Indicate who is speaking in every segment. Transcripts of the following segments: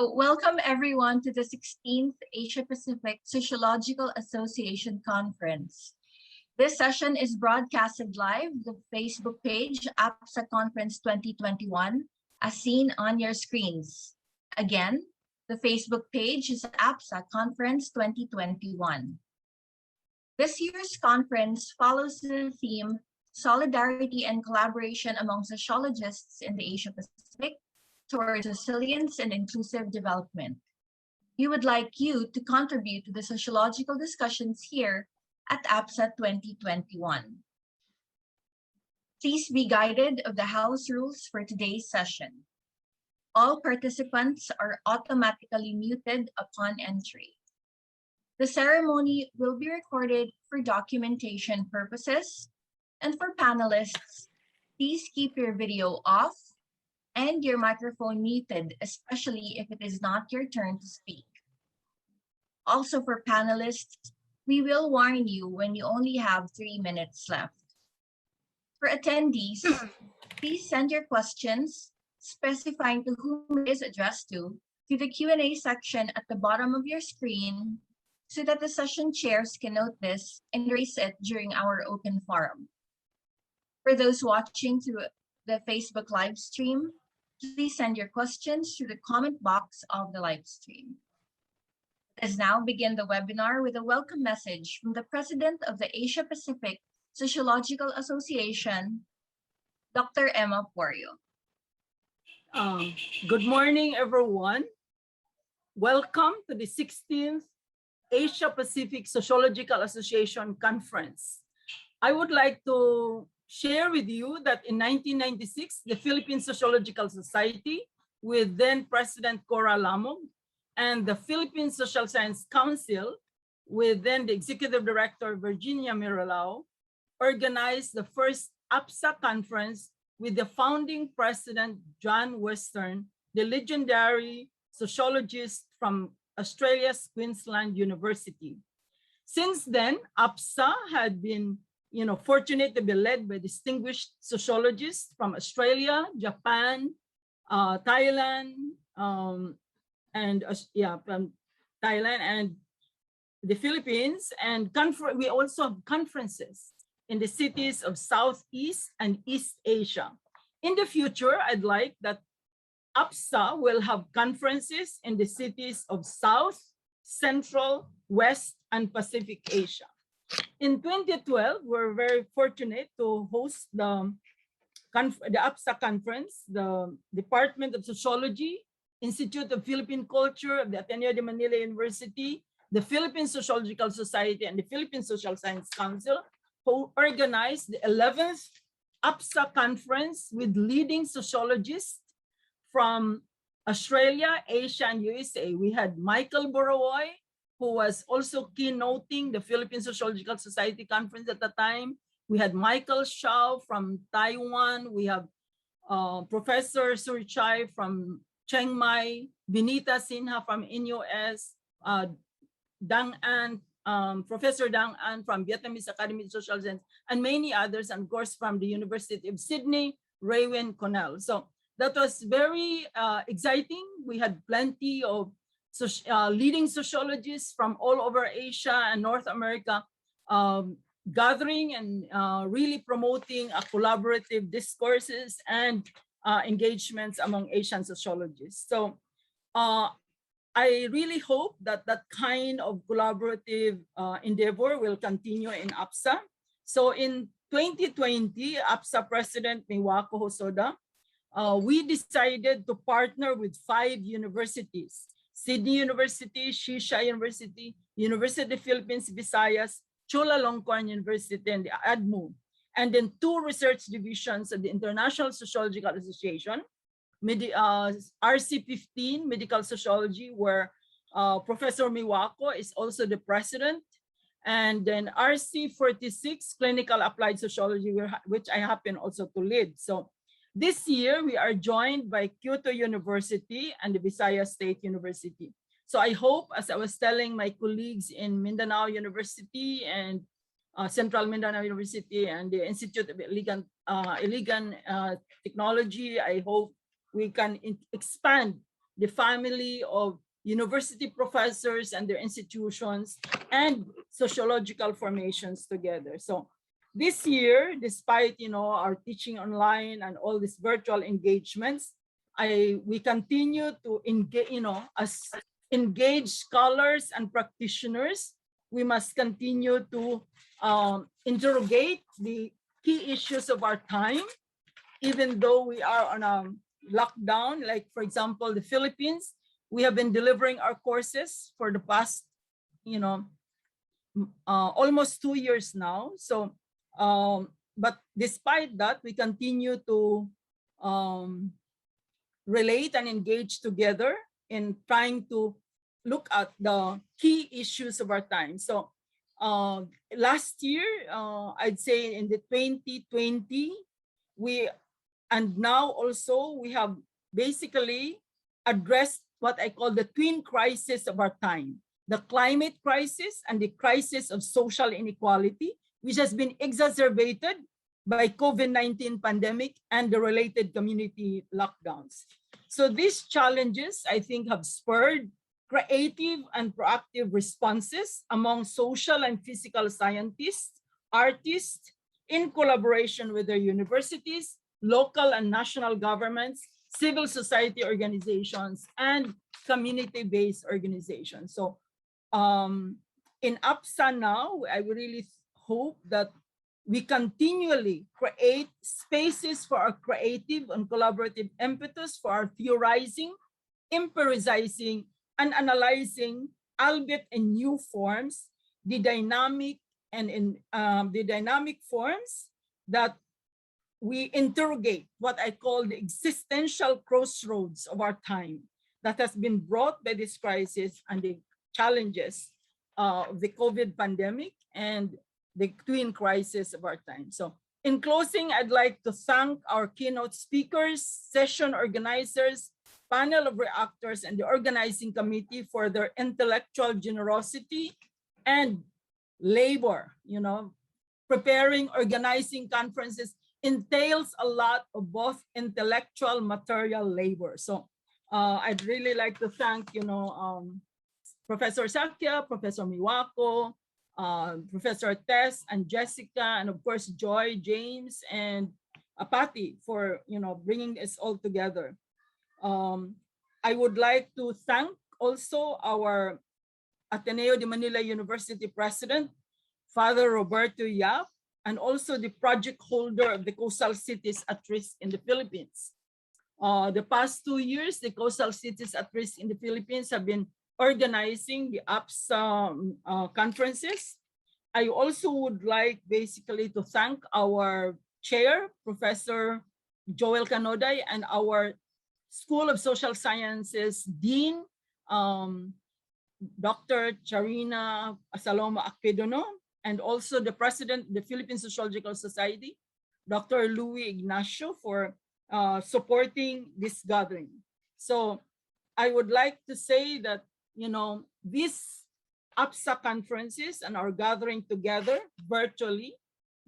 Speaker 1: Welcome everyone to the 16th Asia Pacific Sociological Association Conference. This session is broadcasted live the Facebook page Apsa Conference 2021 as seen on your screens. Again, the Facebook page is Apsa Conference 2021. This year's conference follows the theme Solidarity and Collaboration Among Sociologists in the Asia Pacific towards resilience and inclusive development. We would like you to contribute to the sociological discussions here at APSA 2021. Please be guided of the house rules for today's session. All participants are automatically muted upon entry. The ceremony will be recorded for documentation purposes, and for panelists, please keep your video off and your microphone muted, especially if it is not your turn to speak. Also for panelists, we will warn you when you only have 3 minutes left. For attendees, please send your questions, specifying to whom it is addressed to the Q&A section at the bottom of your screen so that the session chairs can note this and raise it during our open forum. For those watching through the Facebook live stream, please send your questions through the comment box of the live stream. Let us now begin the webinar with a welcome message from the President of the Asia Pacific Sociological Association, Dr. Emma Porio.
Speaker 2: Good morning, everyone. Welcome to the 16th Asia Pacific Sociological Association Conference. I would like to share with you that in 1996, the Philippine Sociological Society, with then President Cora Lamog, and the Philippine Social Science Council, with then the Executive Director Virginia Mirilao, organized the first APSA conference with the founding president, John Western, the legendary sociologist from Australia's Queensland University. Since then, APSA had been fortunate to be led by distinguished sociologists from Australia, Japan, Thailand, from Thailand and the Philippines. And we also have conferences in the cities of Southeast and East Asia. In the future, I'd like that APSA will have conferences in the cities of South, Central, West, and Pacific Asia. In 2012, we're very fortunate to host the APSA conference. The Department of Sociology, Institute of Philippine Culture of the Ateneo de Manila University, the Philippine Sociological Society, and the Philippine Social Science Council, who organized the 11th APSA conference with leading sociologists from Australia, Asia, and USA. We had Michael Borowoy, who was also keynoting the Philippine Sociological Society conference at the time. We had Michael Shao from Taiwan. We have Professor Surchai from Chiang Mai, Vinita Sinha from INUS, Professor Dang An from Vietnamese Academy of Social Science, and many others, and of course from the University of Sydney, Raywin Connell. So that was very exciting. We had plenty of leading sociologists from all over Asia and North America gathering and really promoting collaborative discourses and engagements among Asian sociologists. So I really hope that that kind of collaborative endeavor will continue in APSA. So in 2020, APSA President Miwako Hosoda, we decided to partner with 5 universities: Sydney University, Shisha University, University of the Philippines, Visayas, Chulalongkorn University, and the ADMU, and then 2 research divisions of the International Sociological Association, RC15, Medical Sociology, where Professor Miwako is also the president, and then RC46, Clinical Applied Sociology, which I happen also to lead. So this year, we are joined by Kyoto University and the Visayas State University. So I hope, as I was telling my colleagues in Mindanao University and Central Mindanao University and the Institute of Iligan Technology, I hope we can expand the family of university professors and their institutions and sociological formations together. So this year, despite our teaching online and all these virtual engagements, we continue to engage, as engaged scholars and practitioners. We must continue to interrogate the key issues of our time, even though we are on a lockdown. Like, for example, the Philippines, we have been delivering our courses for the past, almost 2 years now. So, but despite that, we continue to relate and engage together in trying to look at the key issues of our time. So last year, I'd say in the 2020, and now also we have basically addressed what I call the twin crisis of our time: the climate crisis and the crisis of social inequality, which has been exacerbated by COVID-19 pandemic and the related community lockdowns. So these challenges, I think, have spurred creative and proactive responses among social and physical scientists, artists, in collaboration with their universities, local and national governments, civil society organizations, and community-based organizations. So in Apsa now, I really hope that we continually create spaces for our creative and collaborative impetus for our theorizing, empiricizing, and analyzing, albeit in new forms, the dynamic forms that we interrogate what I call the existential crossroads of our time that has been brought by this crisis and the challenges of the COVID pandemic and the twin crisis of our time. So in closing, I'd like to thank our keynote speakers, session organizers, panel of reactors, and the organizing committee for their intellectual generosity and labor. Preparing, organizing conferences entails a lot of both intellectual, material labor. So I'd really like to thank, Professor Sakya, Professor Miwako, Professor Tess and Jessica, and of course, Joy, James, and Patty for, bringing this all together. I would like to thank also our Ateneo de Manila University President, Father Roberto Yap, and also the project holder of the Coastal Cities at Risk in the Philippines. The past 2 years, the Coastal Cities at Risk in the Philippines have been organizing the Apsa conferences. I also would like basically to thank our chair, Professor Joel Canoday, and our School of Social Sciences Dean, Dr. Charina Saloma Aquedono, and also the President of the Philippine Sociological Society, Dr. Louis Ignacio, for supporting this gathering. So I would like to say that, these Apsa conferences and our gathering together virtually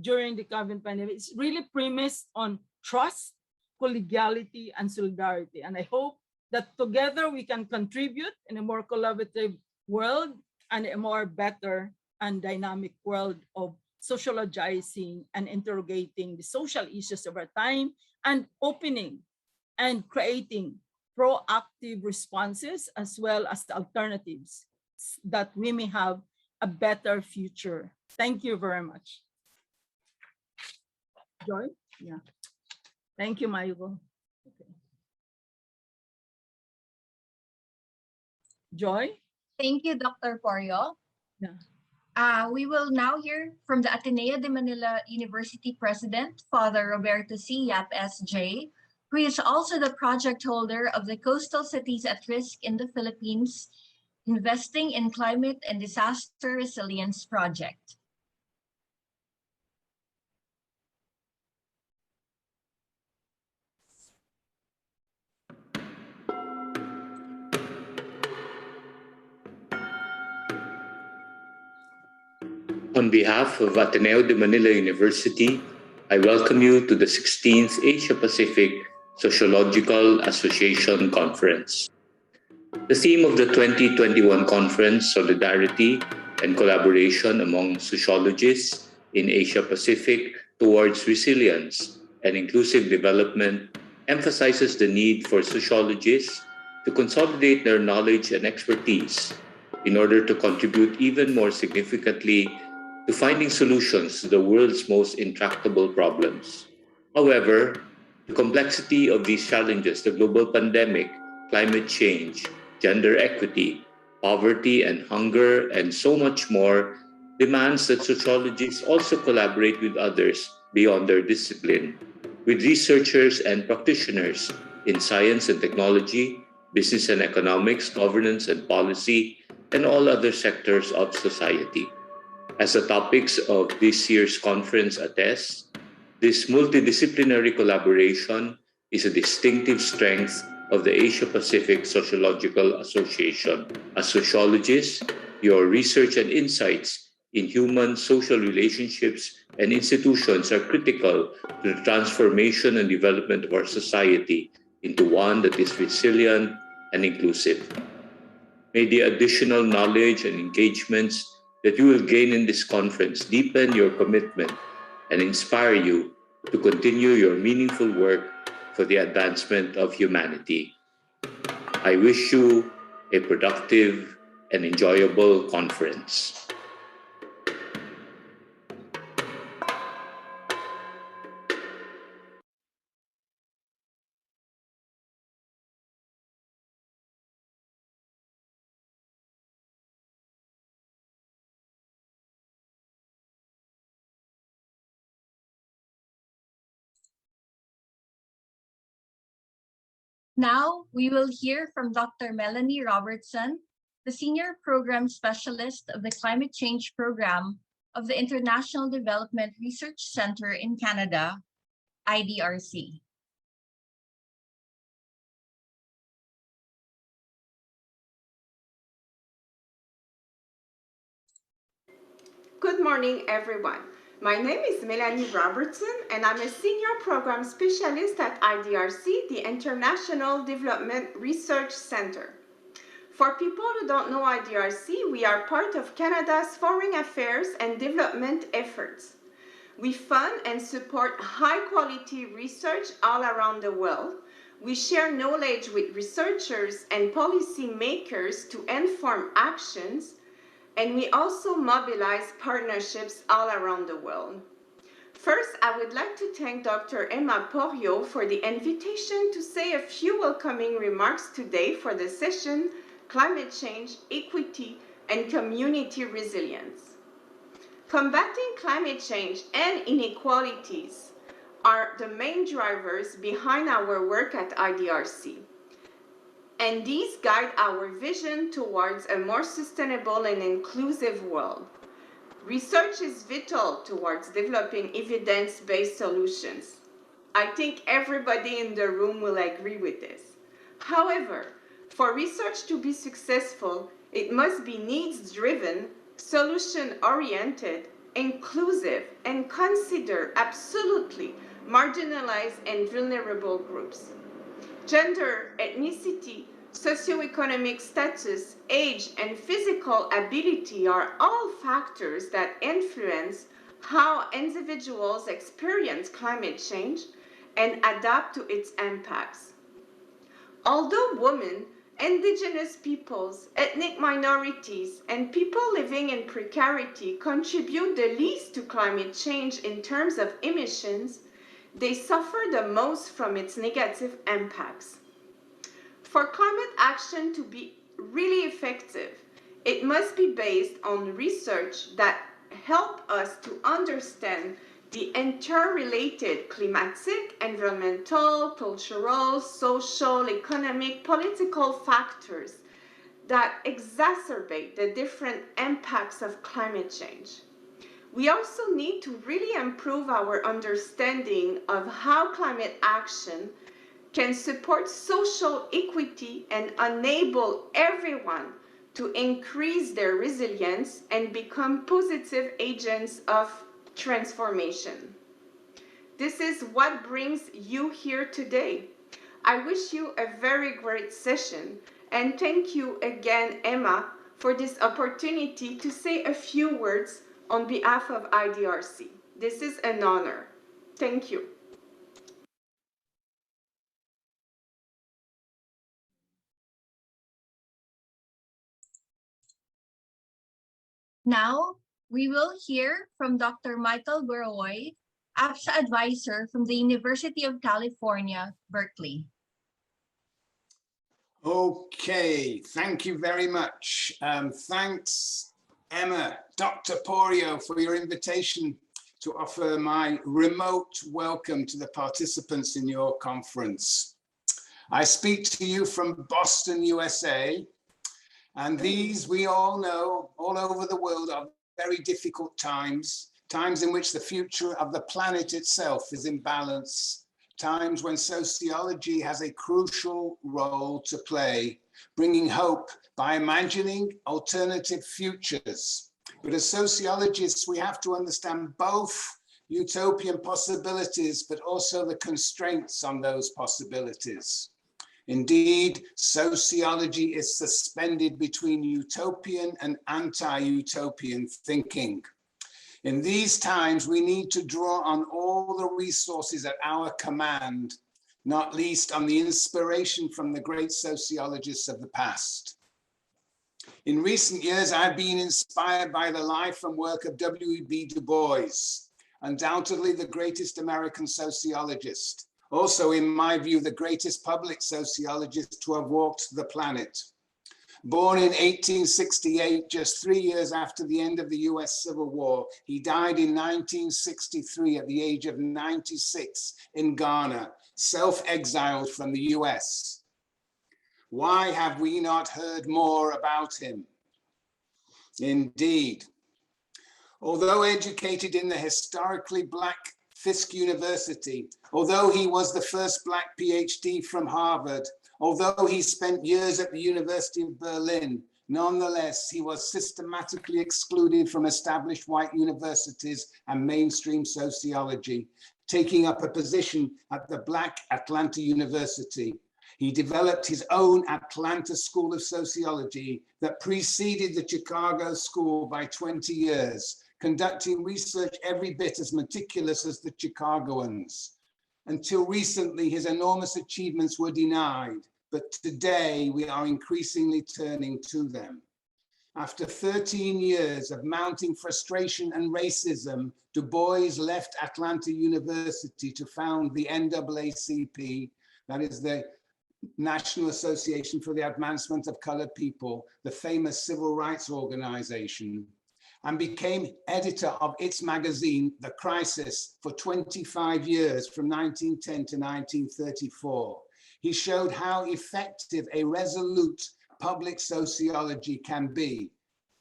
Speaker 2: during the COVID pandemic is really premised on trust, collegiality, and solidarity. And I hope that together we can contribute in a more collaborative world and a more better and dynamic world of sociologizing and interrogating the social issues of our time and opening and creating proactive responses as well as the alternatives that we may have a better future. Thank you very much. Joy? Yeah. Thank you, Michael. Okay. Joy?
Speaker 1: Thank you, Dr. Porio.
Speaker 2: Yeah.
Speaker 1: We will now hear from the Ateneo de Manila University President, Father Roberto C. Yap, S.J., who is also the project holder of the Coastal Cities at Risk in the Philippines, Investing in Climate and Disaster Resilience Project.
Speaker 3: On behalf of Ateneo de Manila University, I welcome you to the 16th Asia Pacific Sociological Association Conference. The theme of the 2021 conference, Solidarity and Collaboration Among Sociologists in Asia Pacific Towards Resilience and Inclusive Development, emphasizes the need for sociologists to consolidate their knowledge and expertise in order to contribute even more significantly to finding solutions to the world's most intractable problems. However, the complexity of these challenges, the global pandemic, climate change, gender equity, poverty and hunger, and so much more, demands that sociologists also collaborate with others beyond their discipline, with researchers and practitioners in science and technology, business and economics, governance and policy, and all other sectors of society. As the topics of this year's conference attest, this multidisciplinary collaboration is a distinctive strength of the Asia-Pacific Sociological Association. As sociologists, your research and insights in human social relationships and institutions are critical to the transformation and development of our society into one that is resilient and inclusive. May the additional knowledge and engagements that you will gain in this conference deepen your commitment and inspire you to continue your meaningful work for the advancement of humanity. I wish you a productive and enjoyable conference.
Speaker 1: Now, we will hear from Dr. Melanie Robertson, the Senior Program Specialist of the Climate Change Program of the International Development Research Center in Canada, IDRC.
Speaker 4: Good morning, everyone. My name is Melanie Robertson, and I'm a Senior Program Specialist at IDRC, the International Development Research Center. For people who don't know IDRC, we are part of Canada's foreign affairs and development efforts. We fund and support high-quality research all around the world. We share knowledge with researchers and policy makers to inform actions, and we also mobilize partnerships all around the world. First, I would like to thank Dr. Emma Porio for the invitation to say a few welcoming remarks today for the session, Climate Change, Equity, and Community Resilience. Combating climate change and inequalities are the main drivers behind our work at IDRC. And these guide our vision towards a more sustainable and inclusive world. Research is vital towards developing evidence-based solutions. I think everybody in the room will agree with this. However, for research to be successful, it must be needs-driven, solution-oriented, inclusive, and consider absolutely marginalized and vulnerable groups. Gender, ethnicity, socioeconomic status, age, and physical ability are all factors that influence how individuals experience climate change and adapt to its impacts. Although women, indigenous peoples, ethnic minorities, and people living in precarity contribute the least to climate change in terms of emissions, they suffer the most from its negative impacts. For climate action to be really effective, it must be based on research that help us to understand the interrelated climatic, environmental, cultural, social, economic, political factors that exacerbate the different impacts of climate change. We also need to really improve our understanding of how climate action can support social equity and enable everyone to increase their resilience and become positive agents of transformation. This is what brings you here today. I wish you a very great session, And thank you again, Emma, for this opportunity to say a few words on behalf of IDRC. This is an honor. Thank you.
Speaker 1: Now, we will hear from Dr. Michael Burawoy, Apsa advisor from the University of California, Berkeley.
Speaker 5: Okay, thank you very much. Thanks, Emma, Dr. Porio, for your invitation to offer my remote welcome to the participants in your conference. I speak to you from Boston, USA, and these, we all know, all over the world are very difficult times, times in which the future of the planet itself is in balance, times when sociology has a crucial role to play, bringing hope by imagining alternative futures. But as sociologists, we have to understand both utopian possibilities, but also the constraints on those possibilities. Indeed, sociology is suspended between utopian and anti-utopian thinking. In these times, we need to draw on all the resources at our command, not least on the inspiration from the great sociologists of the past. In recent years, I've been inspired by the life and work of W.E.B. Du Bois, undoubtedly the greatest American sociologist. Also, in my view, the greatest public sociologist to have walked the planet. Born in 1868, just 3 years after the end of the US Civil War, he died in 1963 at the age of 96 in Ghana, self-exiled from the US. Why have we not heard more about him? Indeed. Although educated in the historically Black Fisk University, although he was the first Black PhD from Harvard, although he spent years at the University of Berlin, nonetheless, he was systematically excluded from established white universities and mainstream sociology, taking up a position at the Black Atlanta University. He developed his own Atlanta School of Sociology that preceded the Chicago School by 20 years, conducting research every bit as meticulous as the Chicagoans. Until recently, his enormous achievements were denied, but today we are increasingly turning to them. After 13 years of mounting frustration and racism, Du Bois left Atlanta University to found the NAACP, that is the National Association for the Advancement of Colored People, the famous civil rights organization, and became editor of its magazine, The Crisis, for 25 years, from 1910 to 1934. He showed how effective a resolute public sociology can be.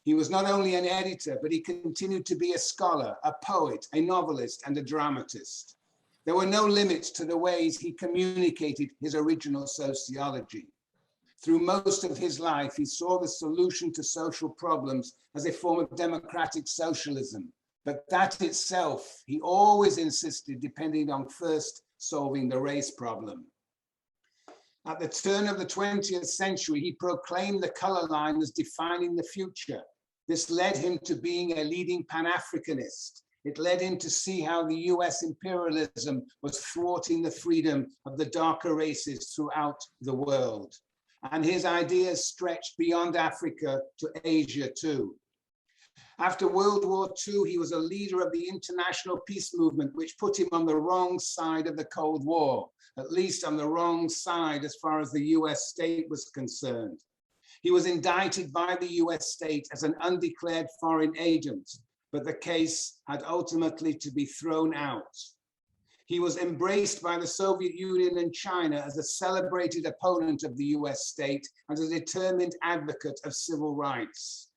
Speaker 5: He was not only an editor, but he continued to be a scholar, a poet, a novelist, and a dramatist. There were no limits to the ways he communicated his original sociology. Through most of his life, he saw the solution to social problems as a form of democratic socialism. But that itself, he always insisted, depending on first solving the race problem. At the turn of the 20th century, he proclaimed the color line as defining the future. This led him to being a leading Pan-Africanist. It led him to see how the US imperialism was thwarting the freedom of the darker races throughout the world. And his ideas stretched beyond Africa to Asia too. After World War II, he was a leader of the international peace movement, which put him on the wrong side of the Cold War, at least on the wrong side as far as the US state was concerned. He was indicted by the US state as an undeclared foreign agent, but the case had ultimately to be thrown out. He was embraced by the Soviet Union and China as a celebrated opponent of the US state and a determined advocate of civil rights.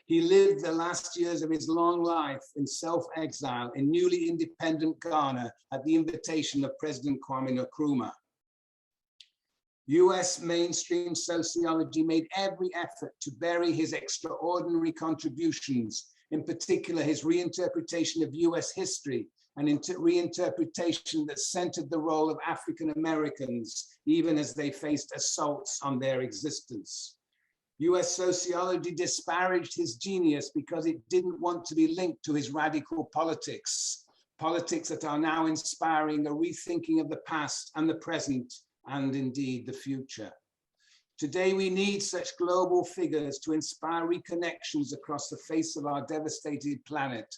Speaker 5: He lived the last years of his long life in self-exile in newly independent Ghana at the invitation of President Kwame Nkrumah. US mainstream sociology made every effort to bury his extraordinary contributions, in particular his reinterpretation of US history an reinterpretation that centered the role of African Americans, even as they faced assaults on their existence. US sociology disparaged his genius because it didn't want to be linked to his radical politics, politics that are now inspiring a rethinking of the past and the present, and indeed the future. Today, we need such global figures to inspire reconnections across the face of our devastated planet,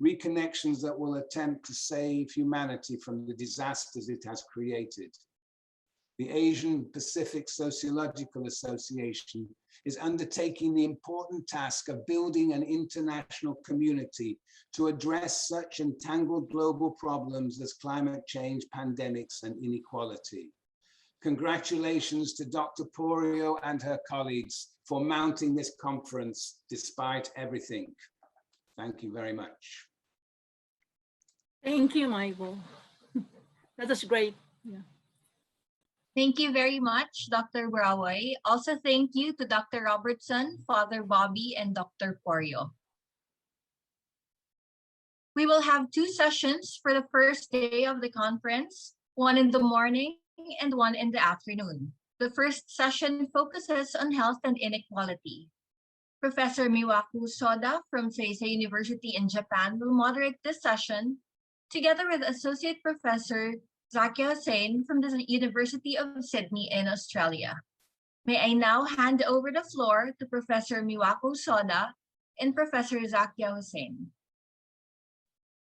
Speaker 5: reconnections that will attempt to save humanity from the disasters it has created. The Asian Pacific Sociological Association is undertaking the important task of building an international community to address such entangled global problems as climate change, pandemics, and inequality. Congratulations to Dr. Porio and her colleagues for mounting this conference despite everything. Thank you very much.
Speaker 2: Thank you, Michael. That was great. Yeah.
Speaker 1: Thank you very much, Dr. Brawoy. Also, thank you to Dr. Robertson, Father Bobby, and Dr. Porio. We will have 2 sessions for the first day of the conference, one in the morning and one in the afternoon. The first session focuses on health and inequality. Professor Miwaku Soda from Seisei University in Japan will moderate this session, together with Associate Professor Zakia Hussain from the University of Sydney in Australia. May I now hand over the floor to Professor Miwaku Soda and Professor Zakia Hussain.